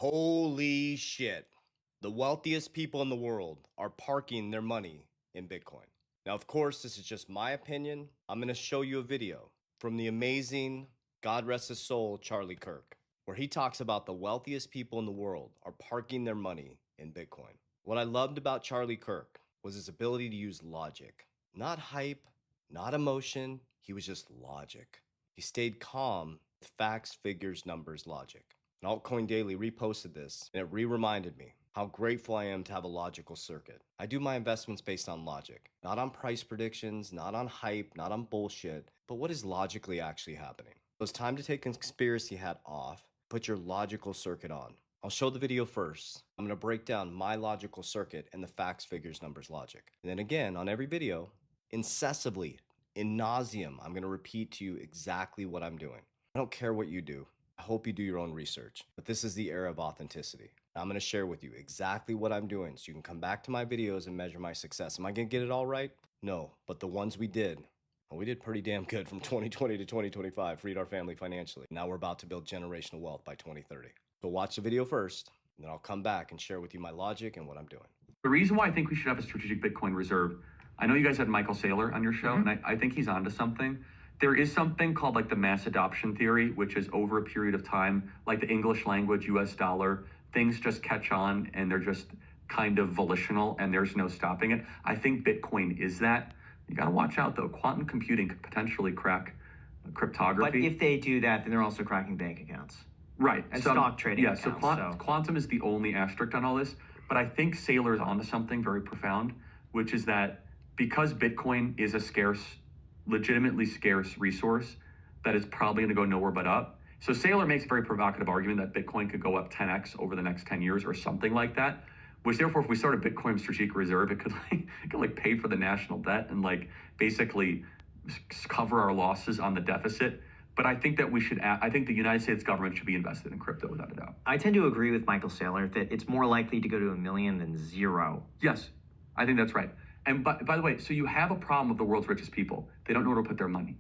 Holy shit. The wealthiest people in the world are parking their money in Bitcoin. Now, of course, this is just my opinion. I'm going to show you a video from the amazing, God rest his soul, Charlie Kirk, where he talks about the wealthiest people in the world are parking their money in Bitcoin. What I loved about Charlie Kirk was his ability to use logic, not hype, not emotion. He was just logic. He stayed calm with facts, figures, numbers, logic. And Altcoin Daily reposted this, and it reminded me how grateful I am to have a logical circuit. I do my investments based on logic, not on price predictions, not on hype, not on bullshit, but what is logically actually happening. So it's time to take conspiracy hat off, put your logical circuit on. I'll show the video first. I'm going to break down my logical circuit and the facts, figures, numbers, logic. And then again, on every video, incessantly, in nauseum, I'm going to repeat to you exactly what I'm doing. I don't care what you do. I hope you do your own research, but this is the era of authenticity. I'm going to share with you exactly what I'm doing so you can come back to my videos and measure my success. Am I going to get it all right? No, but the ones we did, well, we did pretty damn good from 2020 to 2025, freed our family financially. Now we're about to build generational wealth by 2030. So watch the video first, and then I'll come back and share with you my logic and what I'm doing. The reason why I think we should have a strategic Bitcoin reserve, I know you guys had Michael Saylor on your show, and I think he's onto something. There is something called like the mass adoption theory, which is over a period of time, like the English language, US dollar, things just catch on and they're just kind of volitional and there's no stopping it. I think Bitcoin is that. You got to watch out though. Quantum computing could potentially crack cryptography. But if they do that, then they're also cracking bank accounts. Right. And stock trading yeah, accounts. So quantum is the only asterisk on all this. But I think Saylor is onto something very profound, which is that because Bitcoin is a scarce, legitimately scarce resource, that it's probably going to go nowhere but up. So Saylor makes a very provocative argument that Bitcoin could go up 10x over the next 10 years or something like that, which therefore if we start a Bitcoin strategic reserve, it could pay for the national debt and basically cover our losses on the deficit. But I think that I think the United States government should be invested in crypto without a doubt. I tend to agree with Michael Saylor that it's more likely to go to 1 million than 0. Yes, I think that's right. And by the way, so you have a problem with the world's richest people. They don't know where to put their money.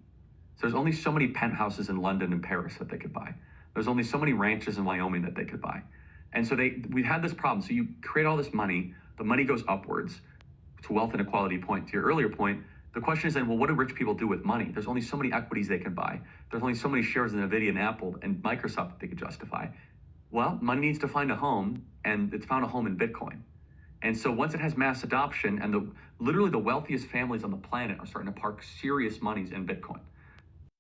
So there's only so many penthouses in London and Paris that they could buy. There's only so many ranches in Wyoming that they could buy. And so we had this problem. So you create all this money, the money goes upwards to wealth inequality point. To your earlier point, the question is then, well, what do rich people do with money? There's only so many equities they can buy. There's only so many shares in NVIDIA and Apple and Microsoft that they could justify. Well, money needs to find a home, and it's found a home in Bitcoin. And so once it has mass adoption, and literally the wealthiest families on the planet are starting to park serious monies in Bitcoin.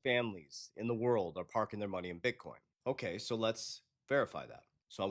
Families in the world are parking their money in Bitcoin. Okay, so let's verify that. So I want